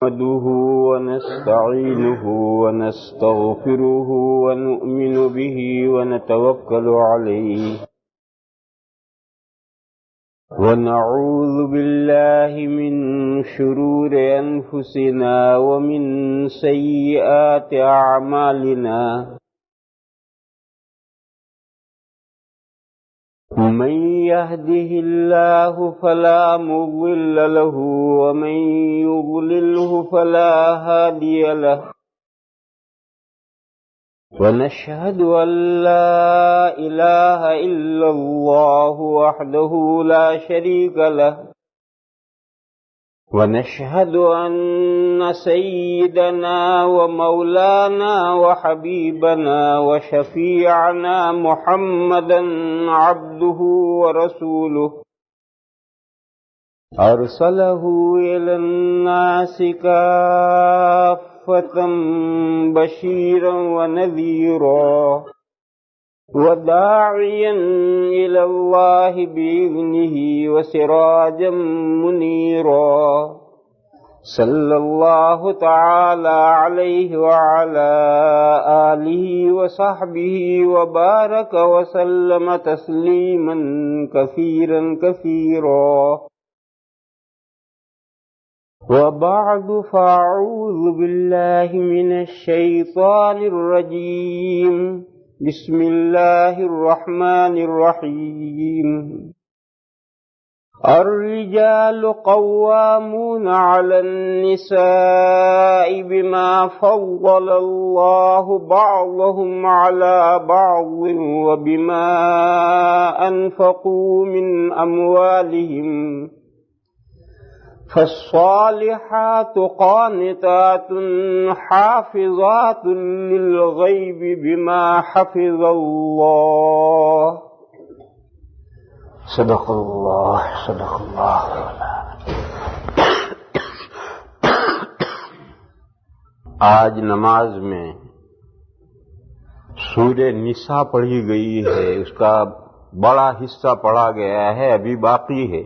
نحمده ونستعينه ونستغفره ونؤمن به ونتوكل عليه ونعوذ بالله من شرور أنفسنا ومن سيئات أعمالنا من يهده الله فلا مضل له ومن يضلله فلا هادي له ونشهد أن لا إله إلا الله وحده لا شريك له ونشهد أن سيدنا ومولانا وحبيبنا وشفيعنا محمدا عبده ورسوله أرسله إلى الناس كافة بشيرا ونذيرا وداعيا إلى الله بإذنه وسراجا منيرا صلى الله تعالى عليه وعلى آله وصحبه وبارك وسلم تسليما كثيرا كثيرا وبعد فأعوذ بالله من الشيطان الرجيم بسم الله الرحمن الرحيم الرجال قوامون على النساء بما فضل الله بعضهم على بعض وبما أنفقوا من أموالهم فالصالحات قانتات حافظات للغيب بما حفظ الله صدق اللہ صدق اللہ. آج نماز میں سورہ نساء پڑھی گئی ہے، اس کا بڑا حصہ پڑھا گیا ہے، ابھی باقی ہے.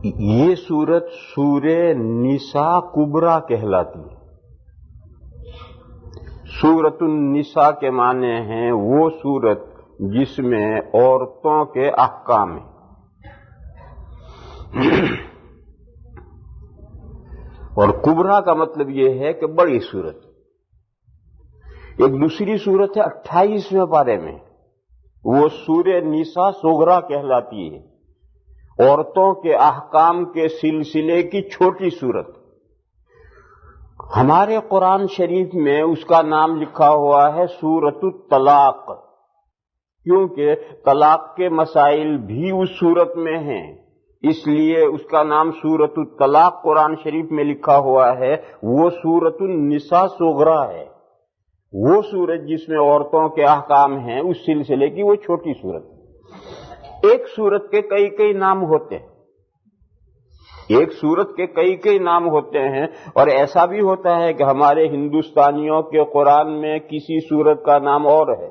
یہ سورت سورہ نساء کبریٰ کہلاتی ہے. سورۃ النساء کے معنی ہیں وہ سورت جس میں عورتوں کے احکام ہیں. اور کبریٰ کا مطلب یہ ہے کہ بڑی سورت. ایک دوسری سورت ہے 28ویں پارے میں، وہ سورہ نساء صغریٰ کہلاتی ہے، عورتوں کے احکام کے سلسلے کی چھوٹی صورت. ہمارے قرآن شریف میں اس کا نام لکھا ہوا ہے سورۃ الطلاق، کیونکہ طلاق کے مسائل بھی اس صورت میں ہیں، اس لیے اس کا نام سورۃ الطلاق قرآن شریف میں لکھا ہوا ہے. وہ سورۃ النساء صغریٰ ہے، وہ سورت جس میں عورتوں کے احکام ہیں، اس سلسلے کی وہ چھوٹی صورت. ایک سورت کے کئی نام ہوتے ہیں، ایک سورت کے کئی نام ہوتے ہیں. اور ایسا بھی ہوتا ہے کہ ہمارے ہندوستانیوں کے قرآن میں کسی سورت کا نام اور ہے،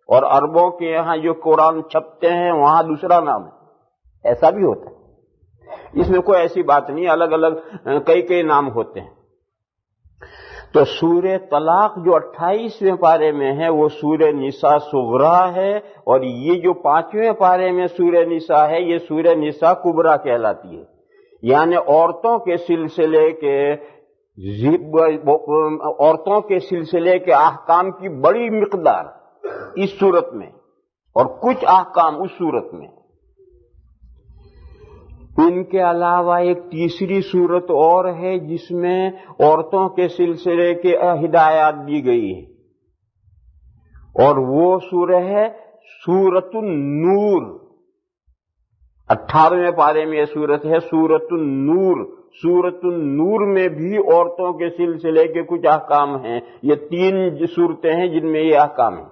اور عربوں کے یہاں جو قرآن چھپتے ہیں وہاں دوسرا نام ہے. ایسا بھی ہوتا ہے، اس میں کوئی ایسی بات نہیں، الگ الگ کئی نام ہوتے ہیں. تو سورہ طلاق جو 28ویں پارے میں ہے وہ سورہ نساء صغریٰ ہے، اور یہ جو 5ویں پارے میں سورہ نساء ہے یہ سورہ نساء کبریٰ کہلاتی ہے. یعنی عورتوں کے سلسلے کے احکام کی بڑی مقدار اس صورت میں، اور کچھ احکام اس صورت میں. ان کے علاوہ ایک تیسری صورت اور ہے جس میں عورتوں کے سلسلے کے ہدایات دی گئی ہے، اور وہ سورہ ہے سورۃ النور. 18ویں پارے میں یہ صورت ہے سورۃ النور. سورۃ النور میں بھی عورتوں کے سلسلے کے کچھ احکام ہیں. یہ 3 صورتیں ہیں جن میں یہ احکام ہیں.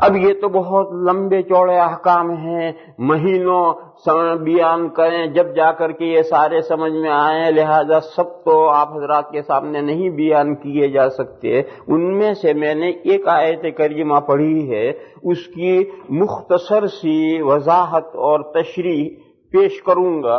اب یہ تو بہت لمبے چوڑے احکام ہیں، مہینوں بیان کریں جب جا کر کے یہ سارے سمجھ میں آئیں، لہذا سب تو آپ حضرات کے سامنے نہیں بیان کیے جا سکتے. ان میں سے میں نے ایک آیت کریمہ پڑھی ہے، اس کی مختصر سی وضاحت اور تشریح پیش کروں گا.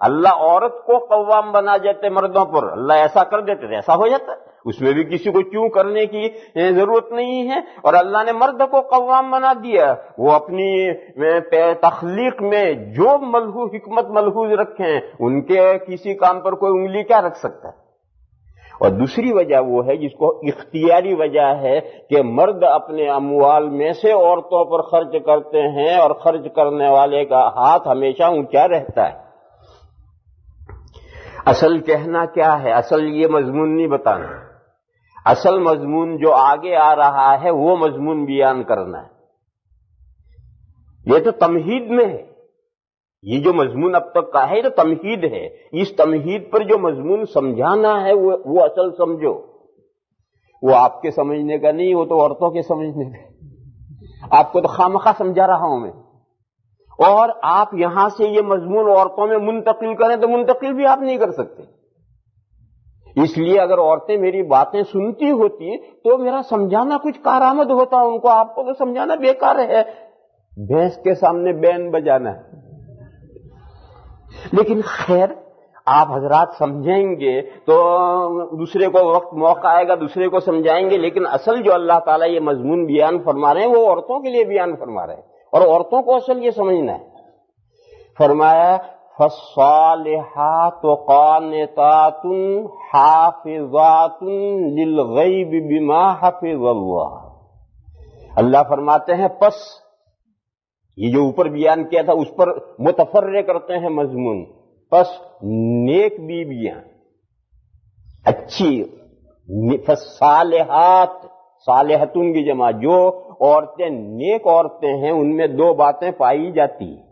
اللہ عورت کو قوام بنا دیتے مردوں پر، اللہ ایسا کر دیتے تھے، ایسا ہو جاتا ہے، اس میں بھی کسی کو کیوں کرنے کی ضرورت نہیں ہے. اور اللہ نے مرد کو قوام بنا دیا، وہ اپنی تخلیق میں جو ملحوظ حکمت ملحوظ رکھیں، ان کے کسی کام پر کوئی انگلی کیا رکھ سکتا ہے. اور دوسری وجہ وہ ہے جس کو اختیاری وجہ ہے کہ مرد اپنے اموال میں سے عورتوں پر خرچ کرتے ہیں، اور خرچ کرنے والے کا ہاتھ ہمیشہ اونچا رہتا ہے. اصل کہنا کیا ہے؟ اصل یہ مضمون نہیں بتانا، اصل مضمون جو آگے آ رہا ہے وہ مضمون بیان کرنا ہے. یہ تو تمہید میں ہے، یہ جو مضمون اب تک کا ہے تو تمہید ہے. اس تمہید پر جو مضمون سمجھانا ہے وہ اصل سمجھو. وہ آپ کے سمجھنے کا نہیں، وہ تو عورتوں کے سمجھنے کا. آپ کو تو خامخواہ سمجھا رہا ہوں میں، اور آپ یہاں سے یہ مضمون عورتوں میں منتقل کریں تو منتقل بھی آپ نہیں کر سکتے. اس لیے اگر عورتیں میری باتیں سنتی ہوتی تو میرا سمجھانا کچھ کارآمد ہوتا ان کو. آپ کو تو سمجھانا بیکار ہے، بھینس کے سامنے بین بجانا ہے. لیکن خیر، آپ حضرات سمجھیں گے تو دوسرے کو وقت موقع آئے گا دوسرے کو سمجھائیں گے. لیکن اصل جو اللہ تعالیٰ یہ مضمون بیان فرما رہے ہیں وہ عورتوں کے لیے بیان فرما رہے ہیں، اور عورتوں کو اصل یہ سمجھنا ہے. فرمایا فالصالحات قانتات حافظات للغیب بما حفظ اللہ. اللہ فرماتے ہیں پس یہ جو اوپر بیان کیا تھا اس پر متفرع کرتے ہیں مضمون. پس نیک بیویاں اچھی، فالصالحات، صالحتون کی جمع، جو عورتیں نیک عورتیں ہیں ان میں دو باتیں پائی جاتی ہیں.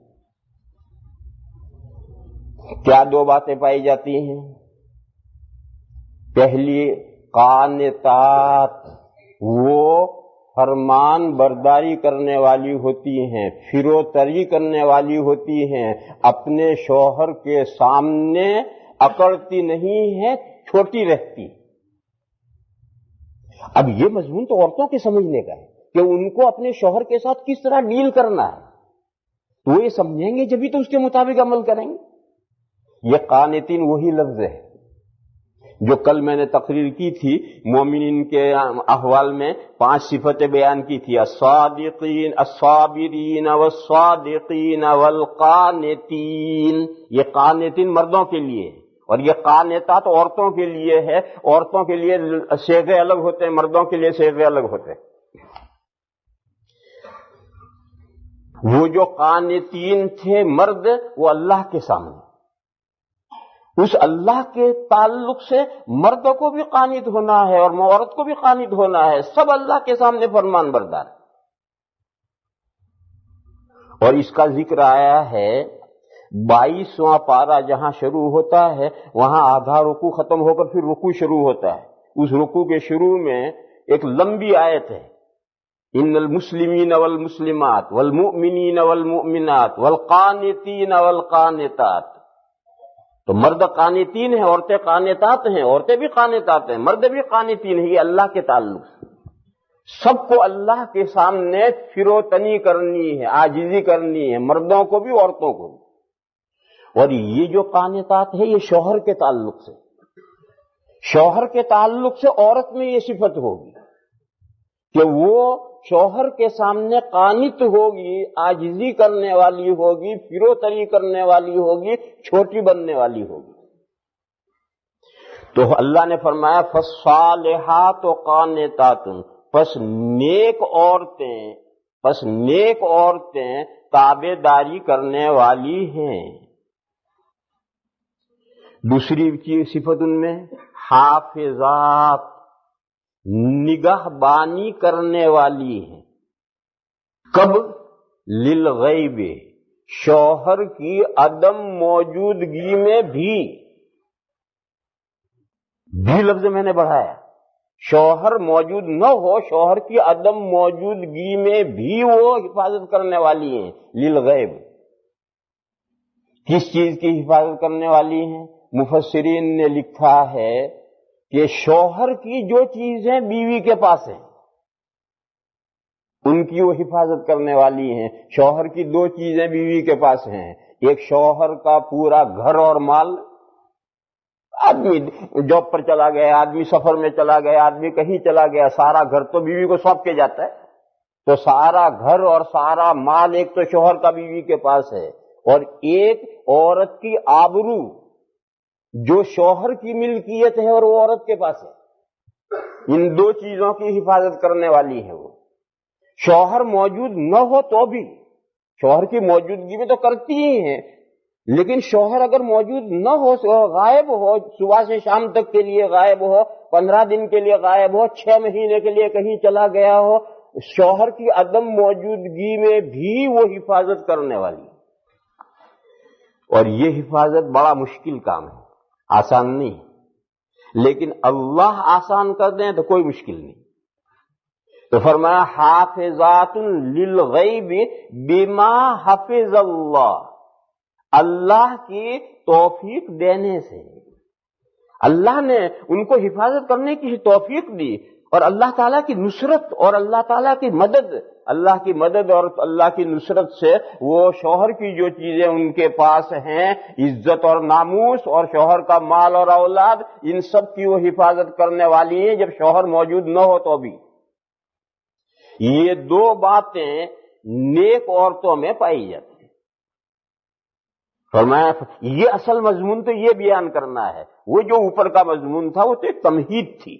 کیا دو باتیں پائی جاتی ہیں؟ پہلی قانتات، وہ فرمان برداری کرنے والی ہوتی ہیں، فروتری کرنے والی ہوتی ہیں، اپنے شوہر کے سامنے اکڑتی نہیں ہے، چھوٹی رہتی. اب یہ مضمون تو عورتوں کے سمجھنے کا ہے کہ ان کو اپنے شوہر کے ساتھ کس طرح ڈیل کرنا ہے. وہ یہ سمجھیں گے جبھی تو اس کے مطابق عمل کریں گے. یہ قانتین وہی لفظ ہے جو کل میں نے تقریر کی تھی. مومنین کے احوال میں 5 صفتیں بیان کی تھی: الصادقین، الصابرین، والصادقین، والقانتین. یہ قانتین مردوں کے لیے اور یہ قانتات عورتوں کے لیے ہے. عورتوں کے لیے صیغے الگ ہوتے ہیں، مردوں کے لیے صیغے الگ ہوتے ہیں. وہ جو قانتین تھے مرد، وہ اللہ کے سامنے، اس اللہ کے تعلق سے مرد کو بھی قانت ہونا ہے اور عورت کو بھی قانت ہونا ہے. سب اللہ کے سامنے فرمان بردار. اور اس کا ذکر آیا ہے 22واں پارہ جہاں شروع ہوتا ہے وہاں آدھا رکوع ختم ہو کر پھر رکوع شروع ہوتا ہے. اس رکوع کے شروع میں ایک لمبی آیت ہے: ان المسلمین والمسلمات والمؤمنین والمؤمنات والقانتین والقانتات. تو مرد قانتین ہیں، عورتیں قانتات ہیں، عورتیں بھی قانتات ہیں، مرد بھی قانتین ہیں. یہ اللہ کے تعلق سے سب کو اللہ کے سامنے فروتنی کرنی ہے، عاجزی کرنی ہے، مردوں کو بھی عورتوں کو بھی. اور یہ جو قانتات ہے یہ شوہر کے تعلق سے، شوہر کے تعلق سے عورت میں یہ صفت ہوگی کہ وہ شوہر کے سامنے قانت ہوگی، عاجزی کرنے والی ہوگی، فروتری کرنے والی ہوگی، چھوٹی بننے والی ہوگی. تو اللہ نے فرمایا فالصالحات قانتات، پس نیک عورتیں تابع داری کرنے والی ہیں. دوسری صفت ان میں حافظات، نگاہ بانی کرنے والی ہیں. کب؟ للغیب، شوہر کی عدم موجودگی میں بھی لفظ میں نے بڑھایا. شوہر موجود نہ ہو، شوہر کی عدم موجودگی میں بھی وہ حفاظت کرنے والی ہیں. للغیب، کس چیز کی حفاظت کرنے والی ہیں؟ مفسرین نے لکھا ہے کہ شوہر کی جو چیزیں بیوی کے پاس ہیں ان کی وہ حفاظت کرنے والی ہیں. شوہر کی 2 چیزیں بیوی کے پاس ہیں، ایک شوہر کا پورا گھر اور مال، آدمی جاب پر چلا گیا، آدمی سفر میں چلا گیا، آدمی کہیں چلا گیا، سارا گھر تو بیوی کو سونپ کے جاتا ہے، تو سارا گھر اور سارا مال ایک تو شوہر کا بیوی کے پاس ہے، اور ایک عورت کی آبرو جو شوہر کی ملکیت ہے اور وہ عورت کے پاس ہے۔ ان دو چیزوں کی حفاظت کرنے والی ہے وہ۔ شوہر موجود نہ ہو تو بھی، شوہر کی موجودگی میں تو کرتی ہی ہیں، لیکن شوہر اگر موجود نہ ہو، غائب ہو، صبح سے شام تک کے لیے غائب ہو، 15 دن کے لیے غائب ہو، 6 مہینے کے لیے کہیں چلا گیا ہو، شوہر کی عدم موجودگی میں بھی وہ حفاظت کرنے والی۔ اور یہ حفاظت بڑا مشکل کام ہے، آسان نہیں، لیکن اللہ آسان کر دیں تو کوئی مشکل نہیں۔ تو فرمایا حافظات للغیب بما حفظ اللہ، اللہ کی توفیق دینے سے اللہ نے ان کو حفاظت کرنے کی توفیق دی، اور اللہ تعالیٰ کی نصرت اور اللہ تعالیٰ کی مدد، اللہ کی مدد اور اللہ کی نصرت سے وہ شوہر کی جو چیزیں ان کے پاس ہیں، عزت اور ناموس اور شوہر کا مال اور اولاد، ان سب کی وہ حفاظت کرنے والی ہیں جب شوہر موجود نہ ہو تو بھی۔ یہ دو باتیں نیک عورتوں میں پائی جاتی ہیں۔ فرمایا یہ اصل مضمون تو یہ بیان کرنا ہے، وہ جو اوپر کا مضمون تھا وہ تو ایک تمہید تھی،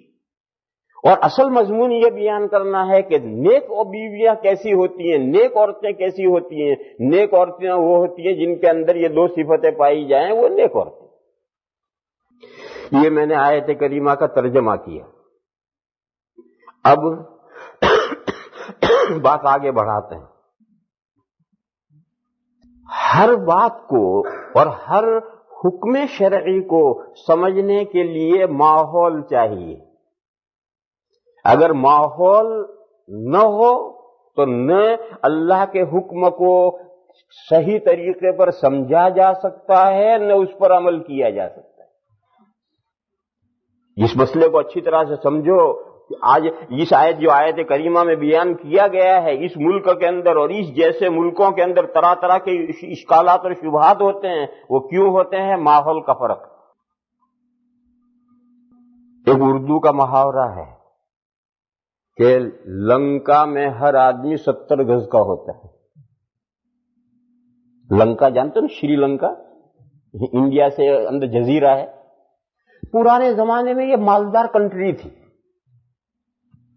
اور اصل مضمون یہ بیان کرنا ہے کہ نیک بیویاں کیسی ہوتی ہیں، نیک عورتیں کیسی ہوتی ہیں۔ نیک عورتیں وہ ہوتی ہیں جن کے اندر یہ دو صفتیں پائی جائیں، وہ نیک عورتیں۔ یہ میں نے آیت کریمہ کا ترجمہ کیا۔ اب بات آگے بڑھاتے ہیں۔ ہر بات کو اور ہر حکم شرعی کو سمجھنے کے لیے ماحول چاہیے۔ اگر ماحول نہ ہو تو نہ اللہ کے حکم کو صحیح طریقے پر سمجھا جا سکتا ہے، نہ اس پر عمل کیا جا سکتا ہے۔ اس مسئلے کو اچھی طرح سے سمجھو کہ آج اس آیت جو آیت کریمہ میں بیان کیا گیا ہے، اس ملک کے اندر اور اس جیسے ملکوں کے اندر طرح طرح کے اشکالات اور شبہات ہوتے ہیں، وہ کیوں ہوتے ہیں؟ ماحول کا فرق۔ ایک اردو کا محاورہ ہے کہ لنکا میں ہر آدمی 70 گز کا ہوتا ہے۔ لنکا جانتے ہو، شری لنکا، انڈیا سے اندر جزیرہ ہے۔ پرانے زمانے میں یہ مالدار کنٹری تھی۔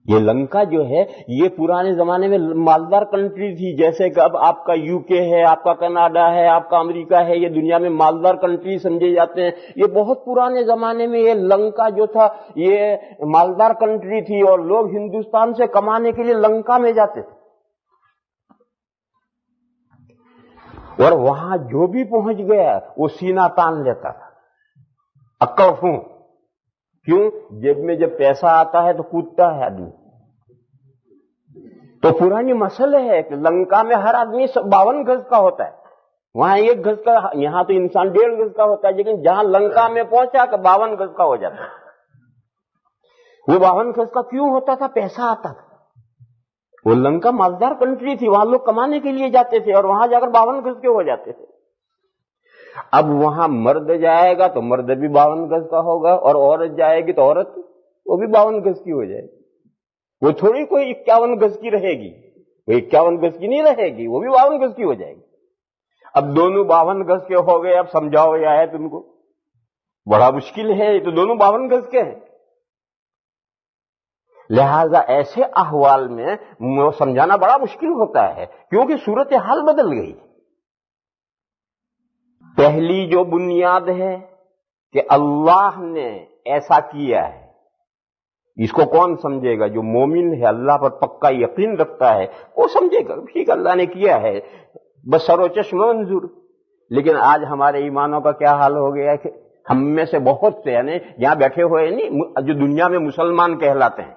یہ لنکا جو ہے یہ پرانے زمانے میں مالدار کنٹری تھی، جیسے کہ اب آپ کا یو کے ہے، آپ کا کینیڈا ہے، آپ کا امریکہ ہے، یہ دنیا میں مالدار کنٹری سمجھے جاتے ہیں۔ یہ بہت پرانے زمانے میں یہ لنکا جو تھا یہ مالدار کنٹری تھی، اور لوگ ہندوستان سے کمانے کے لیے لنکا میں جاتے تھے، اور وہاں جو بھی پہنچ گیا وہ سینہ تان لیتا تھا، اکڑ ہوں۔ کیوں؟ جیب میں جب پیسہ آتا ہے تو کودتا ہے آدمی۔ تو پرانی مسئلہ ہے کہ لنکا میں ہر آدمی 52 گز کا ہوتا ہے، وہاں 1 گز کا، یہاں تو انسان 1.5 گز کا ہوتا ہے، لیکن جہاں لنکا میں پہنچا کہ 52 گز کا ہو جاتا ہے۔ وہ 52 گز کا کیوں ہوتا تھا؟ پیسہ آتا تھا۔ وہ لنکا مالدار کنٹری تھی، وہاں لوگ کمانے کے لیے جاتے تھے، اور وہاں جا کر 52 گز کے ہو جاتے تھے۔ اب وہاں مرد جائے گا تو مرد بھی 52 گز کا ہوگا، اور عورت جائے گی تو عورت وہ بھی 52 گز کی ہو جائے گی۔ وہ تھوڑی کوئی 51 گز کی رہے گی، وہ 51 گز کی نہیں رہے گی، وہ بھی 52 گز کی ہو جائے گی۔ اب دونوں 52 گز کے ہو گئے، اب سمجھاؤ یہ آیت ان کو، بڑا مشکل ہے، یہ تو دونوں 52 گز کے ہیں۔ لہذا ایسے احوال میں سمجھانا بڑا مشکل ہوتا ہے، کیونکہ صورتحال بدل گئی۔ پہلی جو بنیاد ہے کہ اللہ نے ایسا کیا ہے، اس کو کون سمجھے گا؟ جو مومن ہے، اللہ پر پکا یقین رکھتا ہے، وہ سمجھے گا ٹھیک اللہ نے کیا ہے، بس سر و چشم منظور۔ لیکن آج ہمارے ایمانوں کا کیا حال ہو گیا ہے کہ ہم میں سے بہت سے، یعنی یہاں بیٹھے ہوئے نہیں، جو دنیا میں مسلمان کہلاتے ہیں،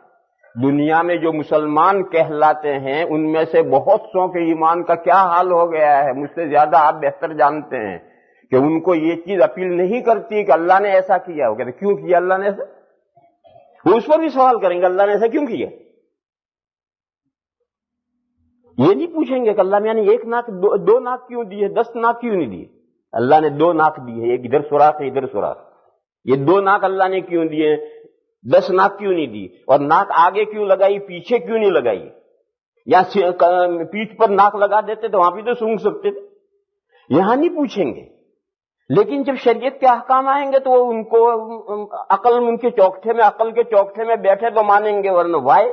دنیا میں جو مسلمان کہلاتے ہیں ان میں سے بہت سو کے ایمان کا کیا حال ہو گیا ہے، مجھ سے زیادہ آپ بہتر جانتے ہیں کہ ان کو یہ چیز اپیل نہیں کرتی کہ اللہ نے ایسا کیا۔ وہ کہتے کیوں کیا اللہ نے ایسا؟ وہ اس پر بھی سوال کریں گے اللہ نے ایسا کیوں کیا۔ یہ نہیں پوچھیں گے کہ اللہ میاں نے 1 ناک 2 ناک کیوں دیے، 10 ناک کیوں نہیں دیے۔ اللہ نے 2 ناک دی ہے، ایک ادھر سوراخ ہے ادھر سوراخ. یہ 2 ناک اللہ نے کیوں دیے؟ 10 ناک کیوں نہیں دی؟ اور ناک آگے کیوں لگائی، پیچھے کیوں نہیں لگائی؟ یا پیٹھ پر ناک لگا دیتے تو وہاں بھی تو سونگھ سکتے تھے. یہاں نہیں پوچھیں گے. لیکن جب شریعت کے احکام آئیں گے تو ان کو عقل ان کے چوکٹھے میں، عقل کے چوکٹھے میں بیٹھے تو مانیں گے، ورنہ وائے.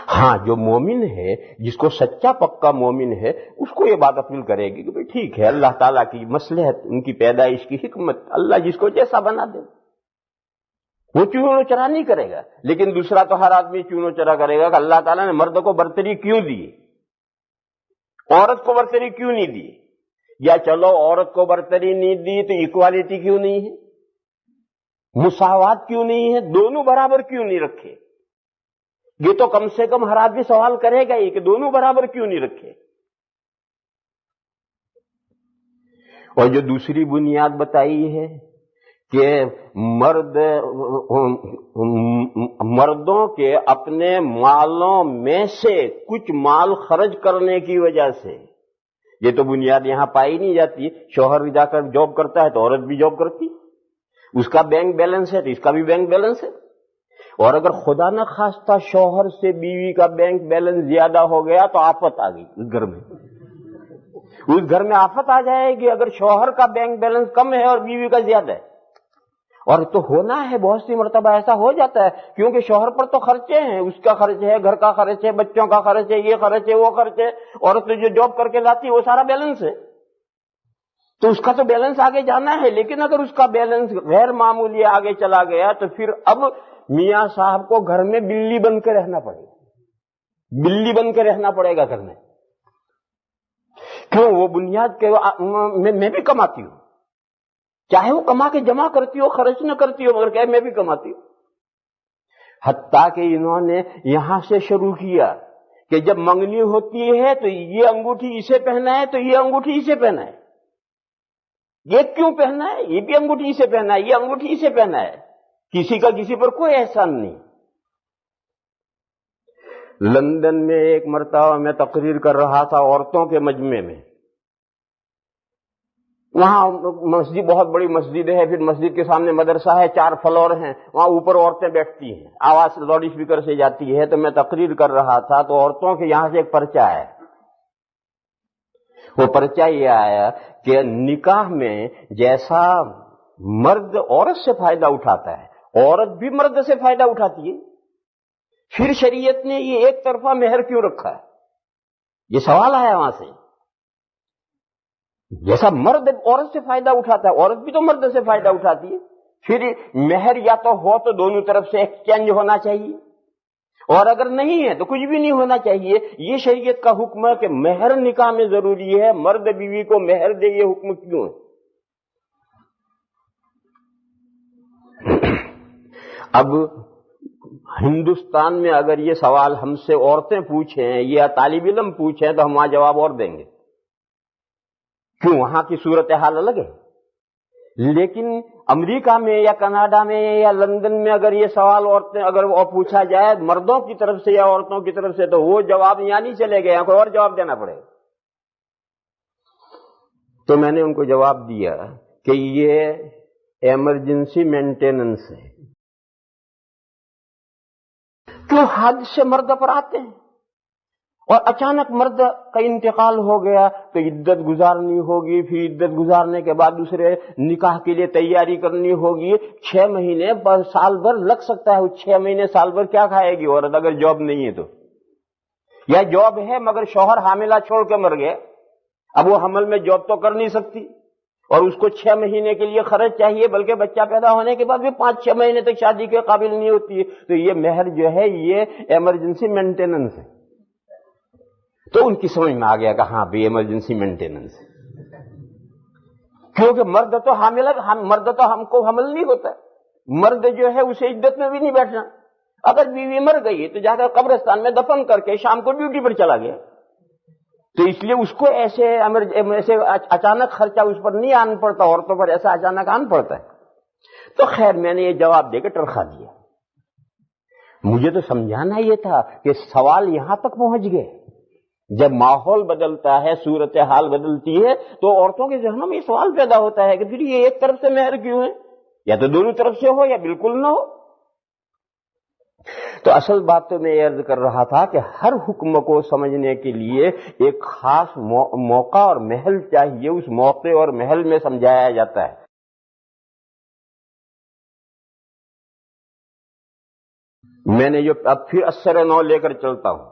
ہاں جو مومن ہے، جس کو سچا پکا مومن ہے، اس کو یہ بات اپیل کرے گی کہ ٹھیک ہے، اللہ تعالیٰ کی مصلحت، ان کی پیدائش کی حکمت، اللہ جس کو جیسا بنا دے. وہ چونو چرا نہیں کرے گا. لیکن دوسرا تو ہر آدمی چونو چرا کرے گا کہ اللہ تعالیٰ نے مرد کو برتری کیوں دی، عورت کو برتری کیوں نہیں دی؟ یا چلو عورت کو برتری نہیں دی تو ایکوالٹی کیوں نہیں ہے، مساوات کیوں نہیں ہے، دونوں برابر کیوں نہیں رکھے؟ یہ تو کم سے کم ہر آدمی سوال کرے گا ہی کہ دونوں برابر کیوں نہیں رکھے. اور جو دوسری بنیاد بتائی ہے کہ مردوں کے اپنے مالوں میں سے کچھ مال خرچ کرنے کی وجہ سے، یہ تو بنیاد یہاں پائی نہیں جاتی. شوہر جا کر جاب کرتا ہے تو عورت بھی جاب کرتی، اس کا بینک بیلنس ہے تو اس کا بھی بینک بیلنس ہے. اور اگر خدا نہ خواستہ شوہر سے بیوی کا بینک بیلنس زیادہ ہو گیا تو آفت آ گئی اس گھر میں. اس گھر میں آفت آ جائے گی اگر شوہر کا بینک بیلنس کم ہے اور بیوی کا زیادہ ہے. اور تو ہونا ہے، بہت سی مرتبہ ایسا ہو جاتا ہے، کیونکہ شوہر پر تو خرچے ہیں، اس کا خرچ ہے، گھر کا خرچ ہے، بچوں کا خرچ ہے، یہ خرچ ہے، وہ خرچ ہے. عورت جو جاب کر کے لاتی ہے وہ سارا بیلنس ہے، تو اس کا تو بیلنس آگے جانا ہے. لیکن اگر اس کا بیلنس غیر معمولی آگے چلا گیا تو پھر اب میاں صاحب کو گھر میں بلی بن کے رہنا پڑے گا، بلی بن کے رہنا پڑے گا گھر میں. کیوں؟ وہ بنیاد کے میں بھی کماتی ہوں، چاہے وہ کما کے جمع کرتی ہو، خرچ نہ کرتی ہو، مگر کہ میں بھی کماتی ہوں. حتیٰ کہ انہوں نے یہاں سے شروع کیا کہ جب منگنی ہوتی ہے تو یہ انگوٹھی اسے پہنا ہے تو یہ انگوٹھی اسے پہنا ہے. یہ کیوں پہنا ہے؟ یہ بھی انگوٹھی اسے پہنا ہے، یہ انگوٹھی اسے پہنا ہے. کسی کا کسی پر کوئی احسان نہیں. لندن میں ایک مرتبہ میں تقریر کر رہا تھا عورتوں کے مجمع میں. وہاں مسجد بہت بڑی مسجد ہے، پھر مسجد کے سامنے مدرسہ ہے، 4 فلور ہیں، وہاں اوپر عورتیں بیٹھتی ہیں، آواز لاؤڈ اسپیکر سے جاتی ہے. تو میں تقریر کر رہا تھا تو عورتوں کے یہاں سے ایک پرچہ ہے. وہ پرچہ یہ آیا کہ نکاح میں جیسا مرد عورت سے فائدہ اٹھاتا ہے، عورت بھی مرد سے فائدہ اٹھاتی ہے. پھر شریعت نے یہ ایک طرفہ مہر کیوں رکھا ہے؟ یہ سوال آیا وہاں سے. جیسا مرد عورت سے فائدہ اٹھاتا ہے، عورت بھی تو مرد سے فائدہ اٹھاتی ہے. پھر مہر یا تو ہو تو دونوں طرف سے ایکسچینج ہونا چاہیے، اور اگر نہیں ہے تو کچھ بھی نہیں ہونا چاہیے. یہ شریعت کا حکم ہے کہ مہر نکاح میں ضروری ہے، مرد بیوی کو مہر دے. یہ حکم کیوں ہے؟ اب ہندوستان میں اگر یہ سوال ہم سے عورتیں پوچھیں یا طالب علم پوچھیں تو ہم وہاں جواب اور دیں گے. کیوں؟ وہاں کی صورتحال الگ ہے. لیکن امریکہ میں یا کینیڈا میں یا لندن میں اگر یہ سوال عورتیں اگر وہ پوچھا جائے مردوں کی طرف سے یا عورتوں کی طرف سے، تو وہ جواب یہاں نہیں چلے گئے، یہاں کوئی اور جواب دینا پڑے. تو میں نے ان کو جواب دیا کہ یہ ایمرجنسی مینٹیننس ہے. کیوں؟ حادثے سے مرد پر آتے ہیں اور اچانک مرد کا انتقال ہو گیا تو عدت گزارنی ہوگی، پھر عدت گزارنے کے بعد دوسرے نکاح کے لیے تیاری کرنی ہوگی. 6 مہینے سال بھر لگ سکتا ہے. 6 مہینے سال بھر کیا کھائے گی عورت اگر جاب نہیں ہے تو؟ یا جاب ہے مگر شوہر حاملہ چھوڑ کے مر گئے، اب وہ حمل میں جاب تو کر نہیں سکتی اور اس کو 6 مہینے کے لیے خرچ چاہیے، بلکہ بچہ پیدا ہونے کے بعد بھی 5-6 مہینے تک شادی کے قابل نہیں ہوتی ہے. تو یہ مہر جو ہے یہ ایمرجنسی مینٹیننس ہے. تو ان کی سمجھ میں آ گیا کہ ہاں بھی ایمرجنسی مینٹیننس ہے. کیونکہ مرد تو ہم کو حمل نہیں ہوتا. مرد جو ہے اسے عدت میں بھی نہیں بیٹھنا. اگر بیوی مر گئی تو جا کر قبرستان میں دفن کر کے شام کو ڈیوٹی پر چلا گیا، تو اس لیے اس کو ایسے اچانک خرچہ اس پر نہیں آن پڑتا، عورتوں پر ایسا اچانک آن پڑتا ہے. تو خیر میں نے یہ جواب دے کے ٹرخا دیا. مجھے تو سمجھانا یہ تھا کہ سوال یہاں تک پہنچ گئے جب ماحول بدلتا ہے، صورتحال بدلتی ہے، تو عورتوں کے ذہنوں میں یہ سوال پیدا ہوتا ہے کہ پھر یہ ایک طرف سے مہر کیوں ہے؟ یا تو دونوں طرف سے ہو یا بالکل نہ ہو۔ تو اصل بات تو میں یہ عرض کر رہا تھا کہ ہر حکم کو سمجھنے کے لیے ایک خاص موقع اور محل چاہیے، اس موقع اور محل میں سمجھایا جاتا ہے۔ میں نے جو اب پھر اثر نو لے کر چلتا ہوں،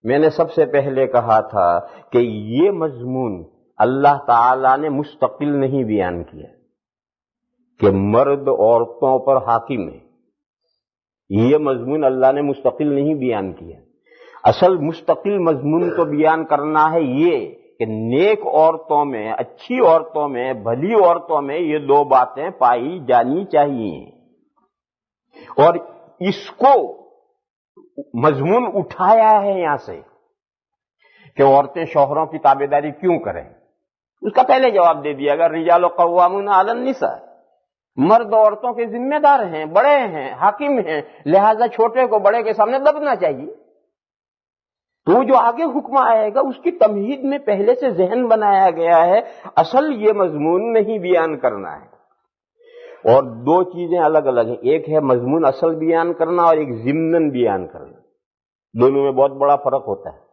میں نے سب سے پہلے کہا تھا کہ یہ مضمون اللہ تعالی نے مستقل نہیں بیان کیا کہ مرد عورتوں پر حاکم ہے، یہ مضمون اللہ نے مستقل نہیں بیان کیا۔ اصل مستقل مضمون تو بیان کرنا ہے یہ کہ نیک عورتوں میں، اچھی عورتوں میں، بھلی عورتوں میں یہ دو باتیں پائی جانی چاہیے، اور اس کو مضمون اٹھایا ہے یہاں سے کہ عورتیں شوہروں کی تابعداری کیوں کریں۔ اس کا پہلے جواب دے دیا گا، الرجال قوامون علی النساء، مرد عورتوں کے ذمہ دار ہیں، بڑے ہیں، حاکم ہیں، لہذا چھوٹے کو بڑے کے سامنے دبنا چاہیے۔ تو جو آگے حکم آئے گا اس کی تمہید میں پہلے سے ذہن بنایا گیا ہے، اصل یہ مضمون نہیں بیان کرنا ہے۔ اور دو چیزیں الگ الگ ہیں، ایک ہے مضمون اصل بیان کرنا اور ایک ضمناً بیان کرنا، دونوں میں بہت بڑا فرق ہوتا ہے۔